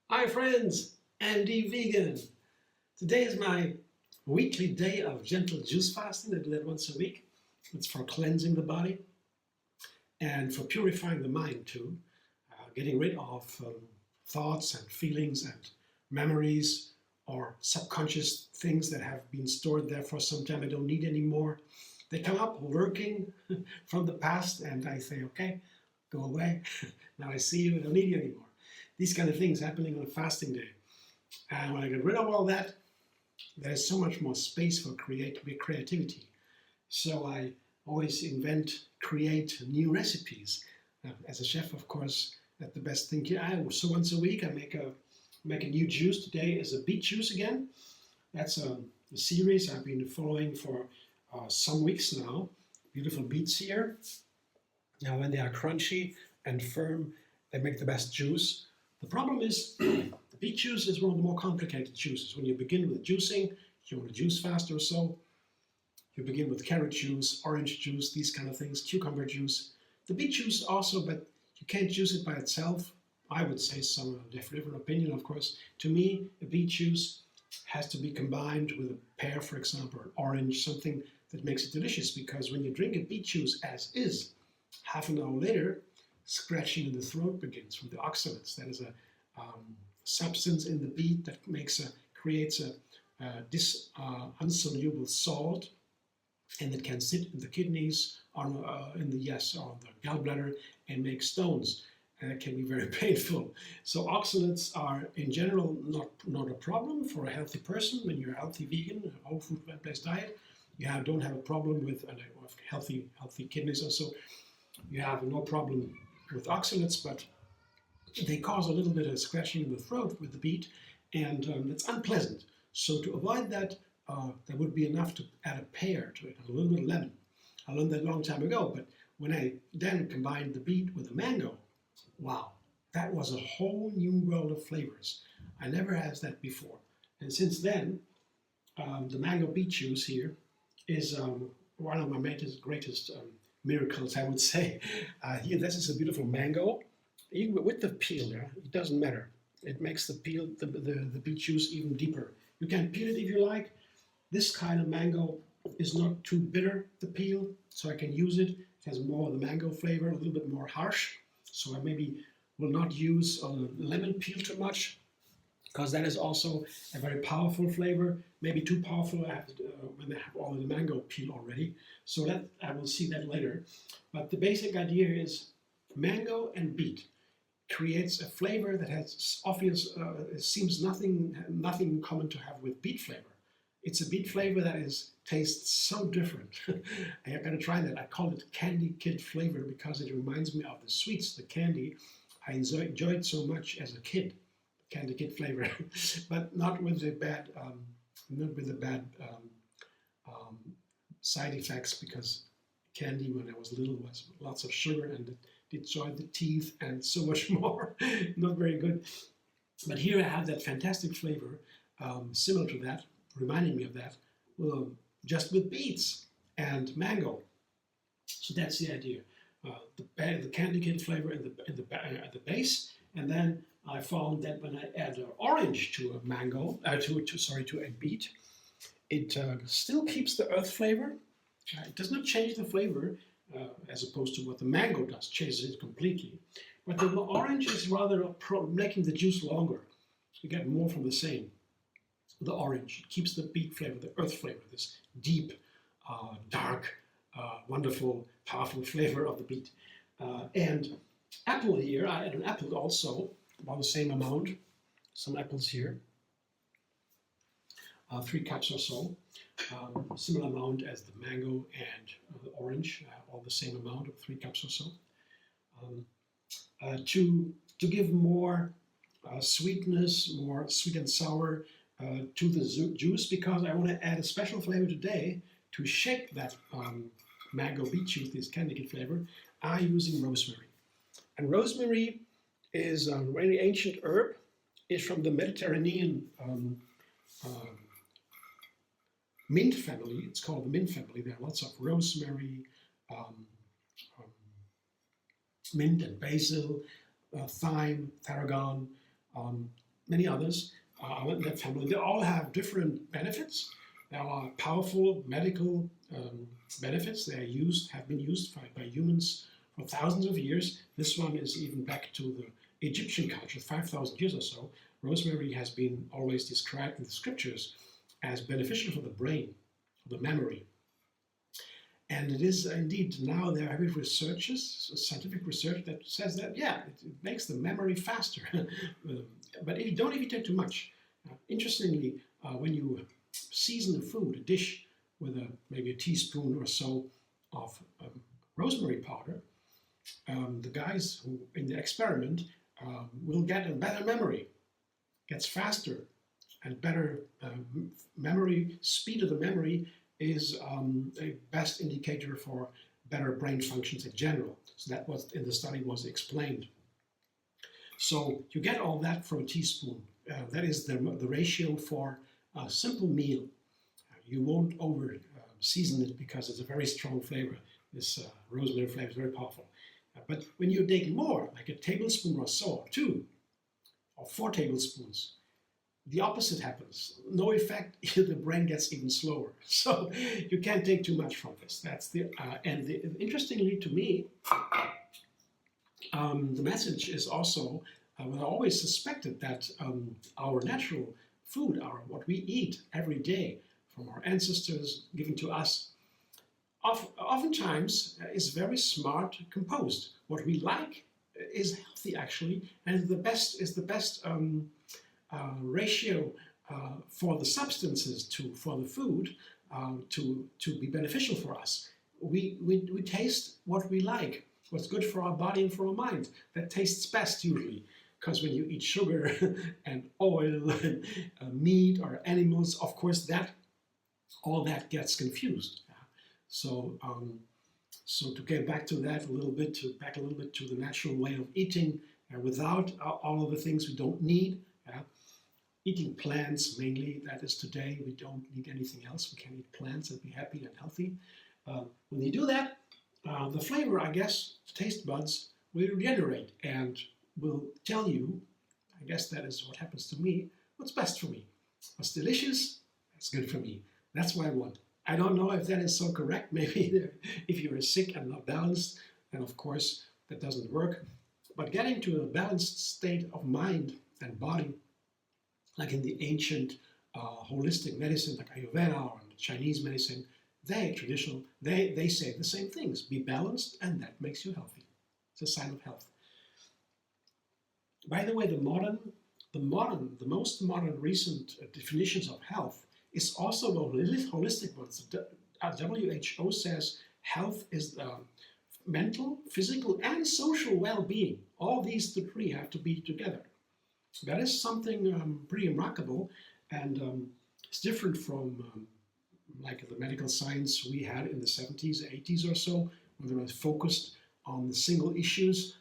Hi friends, Andy Vegan. Today is my weekly day of gentle juice fasting. I do that once a week. It's for cleansing the body and for purifying the mind too. Getting rid of thoughts and feelings and memories or subconscious things that have been stored there for some time I don't need anymore. They come up working from the past and I say, okay, go away. Now I see you, I don't need you anymore. These kind of things happening on a fasting day. And when I get rid of all that, there's so much more space for creativity. So I always create new recipes. As a chef, of course, that's the best thing. So once a week I make a new juice. Today is a beet juice again. That's a series I've been following for some weeks now. Beautiful beets here. Now when they are crunchy and firm, they make the best juice. The problem is the beet juice is one of the more complicated juices. When you begin with juicing, you want to juice fast or so, you begin with carrot juice, orange juice, these kind of things, cucumber juice. The beet juice also, but you can't juice it by itself. I would say some different opinion, of course. To me, a beet juice has to be combined with a pear, for example, or an orange, something that makes it delicious. Because when you drink a beet juice as is, half an hour later, scratching in the throat begins from the oxalates. That is a substance in the beet that creates a insoluble salt, and it can sit in the kidneys in the gallbladder and make stones. And it can be very painful. So oxalates are in general not a problem for a healthy person. When you're a healthy vegan, a whole food plant-based diet, you don't have a problem with healthy kidneys also. You have no problem with oxalates, but they cause a little bit of scratching in the throat with the beet, and it's unpleasant. So to avoid that, there would be enough to add a pear to it, a little bit of lemon. I learned that a long time ago, but when I then combined the beet with the mango, wow, that was a whole new world of flavors. I never had that before. And since then, the mango beet juice here is one of my greatest miracles, I would say. Here, this is a beautiful mango. Even with the peel there, it doesn't matter. It makes the beet juice even deeper. You can peel it if you like. This kind of mango is not too bitter to peel, so I can use it. It has more of the mango flavor, a little bit more harsh. So I maybe will not use lemon peel too much, because that is also a very powerful flavor, maybe too powerful when I have all the mango peel already. So that I will see that later. But the basic idea is mango and beet creates a flavor that has seems nothing common to have with beet flavor. It's a beet flavor that tastes so different. I gotta try that. I call it candy kid flavor because it reminds me of the sweets, the candy I enjoyed so much as a kid. Candy kid flavor, but not with the bad, side effects, because candy when I was little was lots of sugar and it destroyed the teeth and so much more. Not very good. But here I have that fantastic flavor, similar to that, reminding me of that, just with beets and mango. So that's the idea. The candy kid flavor at the base, and then I found that when I add an orange to a mango, to a beet, it still keeps the earth flavor. It does not change the flavor as opposed to what the mango does, changes it completely. But the orange is rather making the juice longer. You get more from the same. The orange keeps the beet flavor, the earth flavor, this deep, dark, wonderful, powerful flavor of the beet. And apple here, I add an apple also, about the same amount, some apples here, 3 cups or so, similar amount as the mango and the orange, all the same amount of 3 cups or so, to give more sweetness, more sweet and sour to the juice, because I want to add a special flavor today to shape that mango beet juice, this candy kid flavor. I'm using rosemary. And rosemary is a very ancient herb. It's from the Mediterranean mint family. It's called the mint family. There are lots of rosemary, um, um, mint and basil, thyme, tarragon, many others in that family. They all have different benefits. There are powerful medical benefits. They have been used by humans for thousands of years. This one is even back to the Egyptian culture, 5,000 years or so. Rosemary has been always described in the scriptures as beneficial for the brain, for the memory. And it is indeed, now there are researches, scientific research that says that, yeah, it makes the memory faster. But if you take too much. Interestingly, when you season a food, a dish, with maybe a teaspoon or so of rosemary powder, the guys who in the experiment will get a better memory, gets faster, and better memory, speed of the memory is a best indicator for better brain functions in general. So that was in the study was explained. So you get all that from a teaspoon. That is the ratio for a simple meal. You won't over season it because it's a very strong flavor. This rosemary flavor is very powerful. But when you take more, like a tablespoon or so, or 2 or 4 tablespoons, the opposite happens. No effect, the brain gets even slower. So you can't take too much from this. That's interestingly to me, the message is also, I always suspected that our natural food, what we eat every day from our ancestors given to us, oftentimes is very smart composed. What we like is healthy actually, and the best ratio for the substances for the food to be beneficial for us. We taste what we like, what's good for our body and for our mind. That tastes best usually, because when you eat sugar and oil and meat or animals, of course all that gets confused. So to get back to that a little bit, to the natural way of eating, without all of the things we don't need. Eating plants mainly, that is today, we don't need anything else. We can eat plants and be happy and healthy. When you do that, the flavor, I guess, the taste buds will regenerate and will tell you, I guess that is what happens to me, what's best for me. What's delicious, that's good for me. That's what I want. I don't know if that is so correct. Maybe if you're sick and not balanced, then of course that doesn't work. But getting to a balanced state of mind and body, like in the ancient holistic medicine, like Ayurveda or Chinese medicine, they say the same things. Be balanced, and that makes you healthy. It's a sign of health. By the way, the most modern recent definitions of health is also the holistic ones. WHO says health is mental, physical, and social well-being. All these three have to be together. That is something pretty remarkable, and it's different from like the medical science we had in the 70s, 80s or so, when they were focused on the single issues,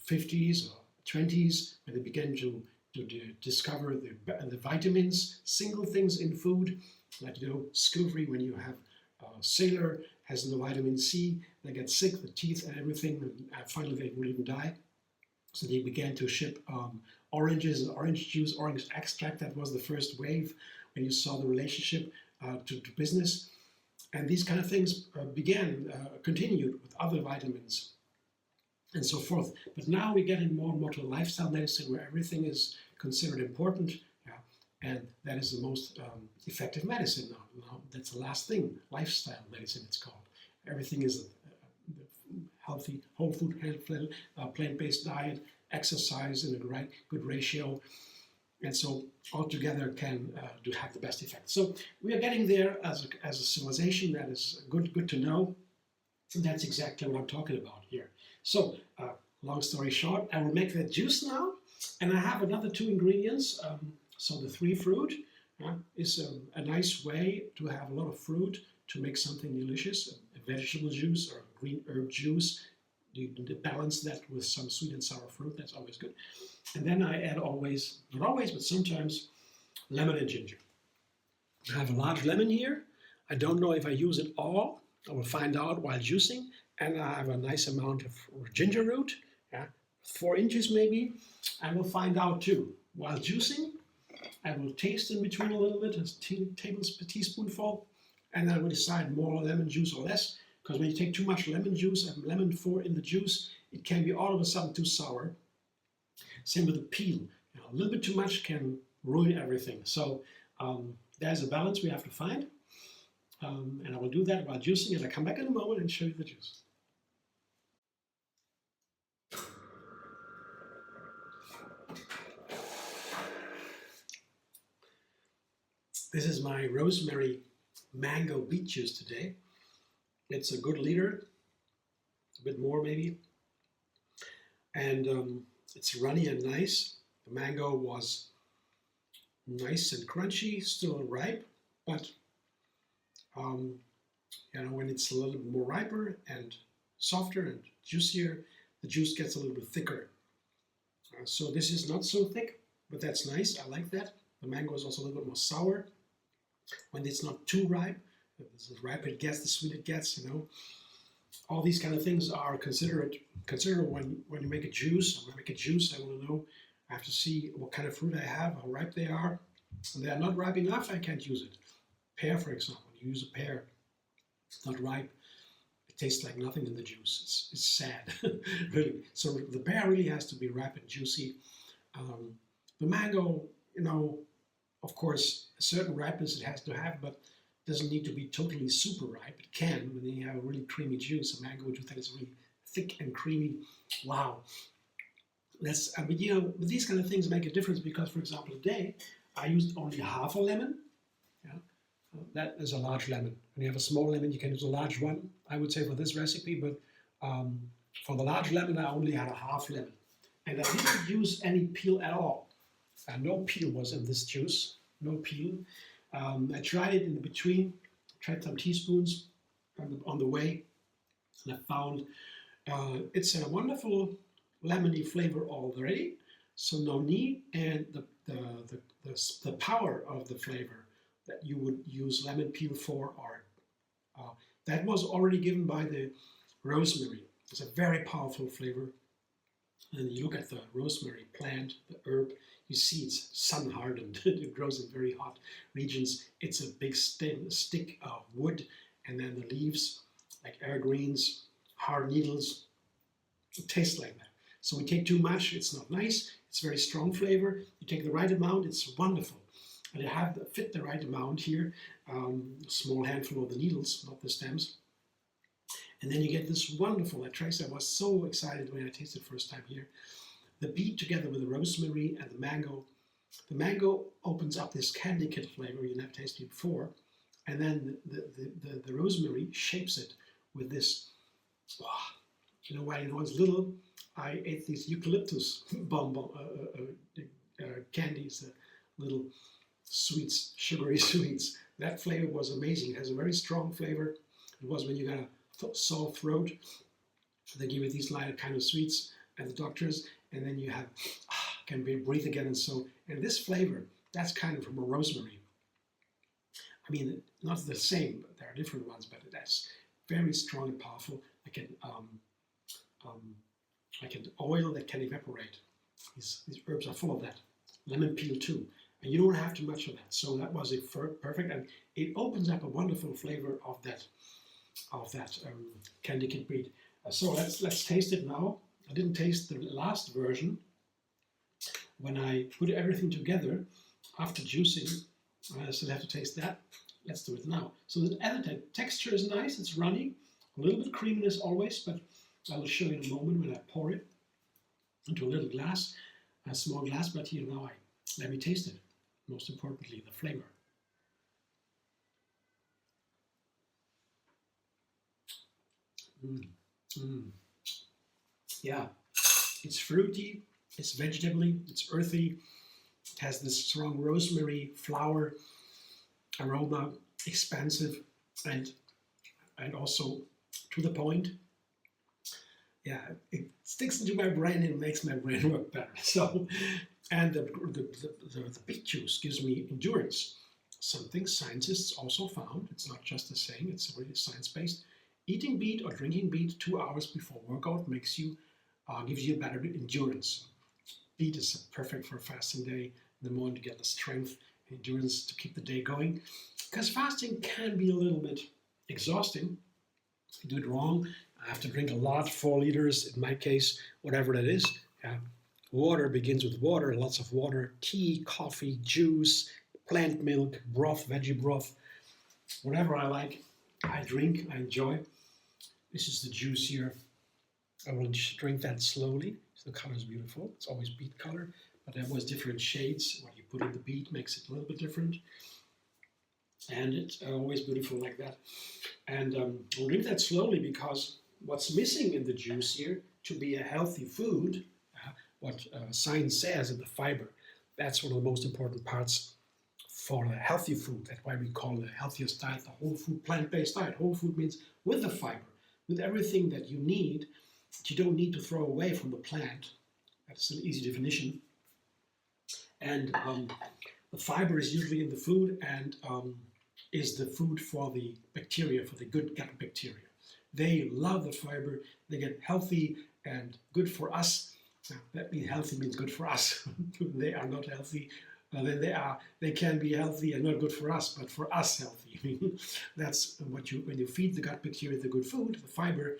50s or 20s, when they began to discover the vitamins, single things in food, like scurvy, when you have a sailor has no vitamin C, they get sick, the teeth and everything, and finally they will even die. So they began to ship oranges, orange juice, orange extract. That was the first wave when you saw the relationship to business. And these kind of things continued with other vitamins and so forth. But now we're getting more and more to lifestyle medicine, where everything is considered important. And that is the most effective medicine now. That's the last thing, lifestyle medicine it's called. Everything is healthy, whole food, plant-based diet, exercise in a good ratio, and so altogether can have the best effect. So we are getting there as a civilization. That is good to know. And that's exactly what I'm talking about here. So long story short, I will make that juice now, and I have another 2 ingredients. So the 3 fruit is a nice way to have a lot of fruit to make something delicious, a vegetable juice or a green herb juice. you balance that with some sweet and sour fruit. That's always good. And then I add always, not always, but sometimes lemon and ginger. I have a large lemon here. I don't know if I use it all. I will find out while juicing. And I have a nice amount of ginger root, yeah, 4 inches maybe. I will find out too. While juicing, I will taste in between a little bit, a teaspoonful, and I will decide more lemon juice or less. Because when you take too much lemon juice and lemon in the juice, it can be all of a sudden too sour. Same with the peel. A little bit too much can ruin everything. So there's a balance we have to find. And I will do that while juicing, and I'll come back in a moment and show you the juice. This is my rosemary mango beet juice today. It's a good liter, a bit more maybe. And it's runny and nice. The mango was nice and crunchy, still ripe, but you know, when it's a little bit more riper and softer and juicier, the juice gets a little bit thicker. So this is not so thick, but that's nice. I like that. The mango is also a little bit more sour when it's not too ripe. The riper it gets, the sweeter it gets, you know. All these kind of things are considered when you make a juice. When I make a juice, I want to know, I have to see what kind of fruit I have, how ripe they are. If they are not ripe enough, I can't use it. Pear, for example, you use a pear, it's not ripe, it tastes like nothing in the juice. It's sad, really. So the pear really has to be ripe and juicy. The mango, you know, of course, a certain ripeness it has to have, but doesn't need to be totally super ripe. It can, when you have a really creamy juice. A mango juice that is really thick and creamy. Wow. But you know, these kind of things make a difference because, for example, today I used only half a lemon. Yeah, that is a large lemon. When you have a small lemon, you can use a large one, I would say, for this recipe. But for the large lemon, I only had a half lemon. And I didn't use any peel at all. No peel was in this juice, no peel. I tried it in between, tried some teaspoons on the way, and I found it's a wonderful lemony flavor already, so no need, and the power of the flavor that you would use lemon peel for, or that was already given by the rosemary. It's a very powerful flavor. And you look at the rosemary plant, the herb, you see it's sun hardened. It grows in very hot regions. It's a big stick of wood, and then the leaves, like evergreens, hard needles, it tastes like that. So we take too much, it's not nice. It's very strong flavor. You take the right amount, it's wonderful. And you have to fit the right amount here, a small handful of the needles, not the stems. And then you get this wonderful, I was so excited when I tasted the first time here. The beet together with the rosemary and the mango opens up this candy kid flavor you never tasted before. And then the rosemary shapes it with this, you know, when I was little, I ate these eucalyptus candies, little sweets, sugary sweets. That flavor was amazing. It has a very strong flavor. It was when you got a sore throat, they give you these light kind of sweets at the doctors, and then you have can breathe again. And this flavor, that's kind of from a rosemary. I mean, not the same, but there are different ones, but that's very strong and powerful. Like an oil that can evaporate. These herbs are full of that. Lemon peel too. And you don't have too much of that. So that was perfect, and it opens up a wonderful flavor of that candy kid breed. So let's taste it now. I didn't taste the last version. When I put everything together after juicing, I still have to taste that. Let's do it now. So the texture is nice. It's runny, a little bit creaminess always, but I will show you in a moment when I pour it into a little glass, a small glass. But here now, let me taste it. Most importantly, the flavor. Yeah, it's fruity, it's vegetable-y, it's earthy, it has this strong rosemary flower aroma, expansive and also to the point. yeah, it sticks into my brain and makes my brain work better. So, and the beet juice gives me endurance. Something scientists also found, it's not just a saying, it's really science-based. Eating beet or drinking beet 2 hours before workout gives you better endurance. Beet is perfect for a fasting day. In the morning to get the strength and endurance to keep the day going. Because fasting can be a little bit exhausting. If you do it wrong, I have to drink a lot, 4 liters in my case, whatever that is. Yeah. Water begins with water, lots of water, tea, coffee, juice, plant milk, broth, veggie broth, whatever I like, I drink, I enjoy. This is the juice here. I will just drink that slowly. So the color is beautiful. It's always beet color, but there was different shades. What you put in the beet makes it a little bit different. And it's always beautiful like that. And I'll drink that slowly because what's missing in the juice here to be a healthy food, what science says in the fiber, that's one of the most important parts for a healthy food. That's why we call the healthiest diet the whole food plant-based diet. Whole food means with the fiber, with everything that you need, that you don't need to throw away from the plant. That's an easy definition. And the fiber is usually in the food and is the food for the bacteria, for the good gut bacteria. They love the fiber. They get healthy and good for us. Now, that means healthy means good for us. They are not healthy. Then they can be healthy and not good for us, but for us healthy. That's what when you feed the gut bacteria the good food, the fiber,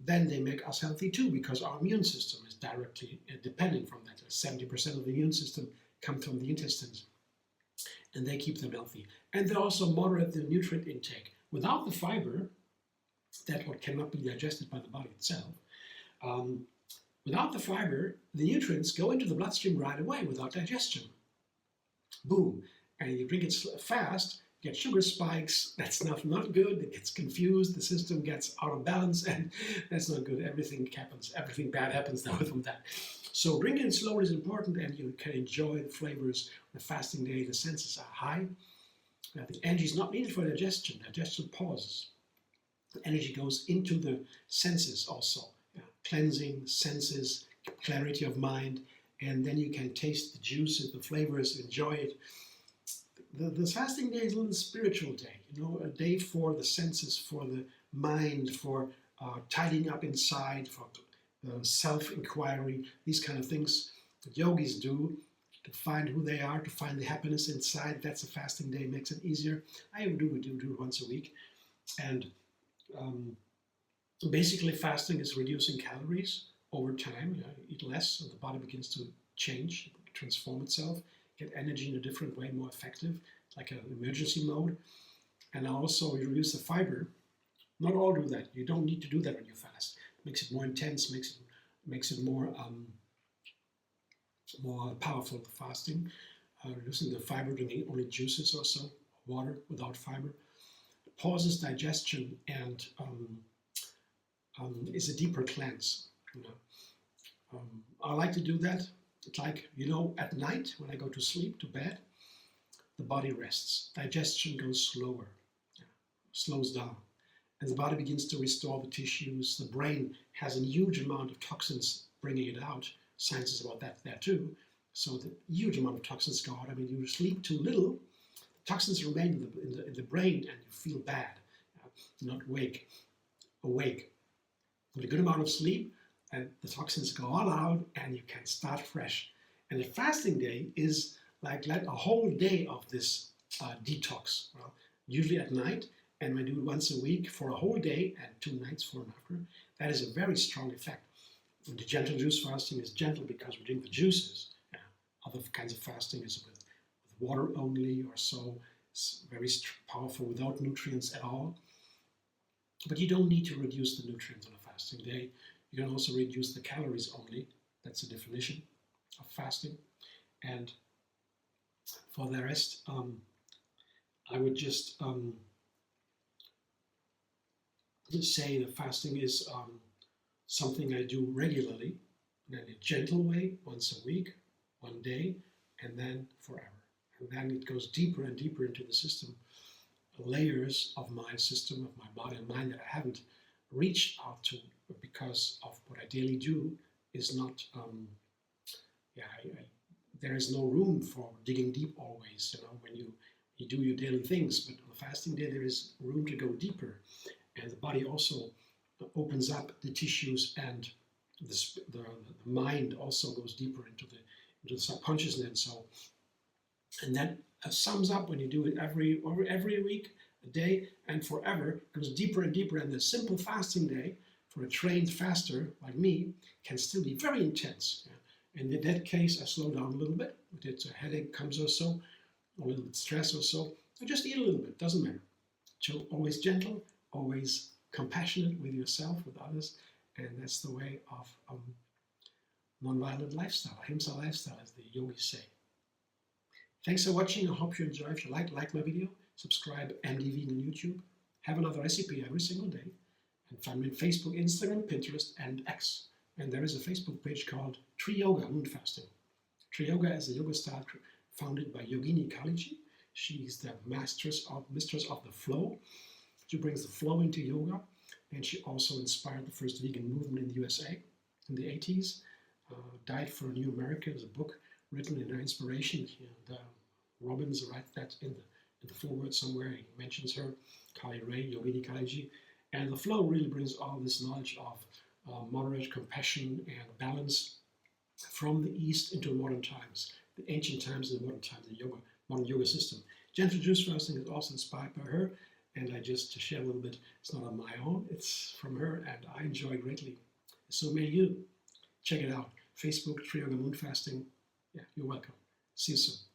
then they make us healthy too, because our immune system is directly depending from that. 70% of the immune system comes from the intestines, and they keep them healthy. And they also moderate the nutrient intake. Without the fiber, that what cannot be digested by the body itself, without the fiber, the nutrients go into the bloodstream right away without digestion. Boom. And you drink it fast, you get sugar spikes, that's not good, it gets confused, the system gets out of balance, and that's not good. Everything bad happens now from that. So drinking it slowly is important, and you can enjoy the flavors. On a fasting day, the senses are high. The energy is not needed for digestion. Digestion pauses. The energy goes into the senses also. Cleansing, senses, clarity of mind, and then you can taste the juices, the flavors, enjoy it. The fasting day is a little spiritual day, a day for the senses, for the mind, for tidying up inside, for self-inquiry, these kind of things that yogis do to find who they are, to find the happiness inside. That's a fasting day, makes it easier. I do it once a week. And basically, fasting is reducing calories over time. Eat less, so the body begins to change, transform itself, get energy in a different way, more effective, like an emergency mode. And also, you reduce the fiber. Not all do that. You don't need to do that when you fast. It makes it more intense, makes it more powerful. The fasting, reducing the fiber, drinking only juices or so, water without fiber, pauses digestion and is a deeper cleanse. I like to do that. It's like, at night when I go to sleep, to bed, the body rests. Digestion goes slower, slows down. And the body begins to restore the tissues. The brain has a huge amount of toxins bringing it out. Science is about that there too. So the huge amount of toxins go out. I mean, you sleep too little, toxins remain in the brain and you feel bad. Not awake. With a good amount of sleep, and the toxins go all out, and you can start fresh. And a fasting day is like a whole day of this detox. Well, usually at night, and I do it once a week for a whole day and 2 nights for and after. That is a very strong effect. And the gentle juice fasting is gentle because we drink the juices. Other kinds of fasting is with water only or so. It's very powerful without nutrients at all. But you don't need to reduce the nutrients on a fasting day. You can also reduce the calories only. That's the definition of fasting. And for the rest, I would just say that fasting is something I do regularly in a gentle way, once a week, 1 day, and then forever. And then it goes deeper and deeper into the system, layers of my system, of my body and mind that I haven't reached out to because of what I daily do, is not, there is no room for digging deep always, when you do your daily things, but on a fasting day there is room to go deeper, and the body also opens up the tissues, and the mind also goes deeper into the subconscious. And that sums up when you do it every week, a day, and forever, goes deeper and deeper. And the simple fasting day for a trained faster like me can still be very intense. Yeah? And in that case, I slow down a little bit. If a headache comes or so, a little bit stress or so, I just eat a little bit, doesn't matter. So always gentle, always compassionate with yourself, with others, and that's the way of non-violent lifestyle, Ahimsa lifestyle, as the yogis say. Thanks for watching. I hope you enjoy. If you like my video, subscribe, MD Vegan on YouTube. Have another recipe every single day. And find me on Facebook, Instagram, Pinterest, and X. And there is a Facebook page called TriYoga Moonfasting. TriYoga is a yoga style founded by Yogini Kaliji. She is the mistress of the flow. She brings the flow into yoga, and she also inspired the first vegan movement in the USA in the 80s. Died for a New America is a book written in her inspiration, and Robbins writes that in the foreword somewhere. He mentions her, Kali Ray, Yogini Kaliji, and the flow really brings all this knowledge of moderate compassion and balance from the East into modern times, the ancient times and the modern times, the modern yoga system. Gentle Juicefasting is also inspired by her, and I just share a little bit. It's not on my own, it's from her, and I enjoy greatly. So may you. Check it out. Facebook, TriYoga Moonfasting. Yeah, you're welcome. See you soon.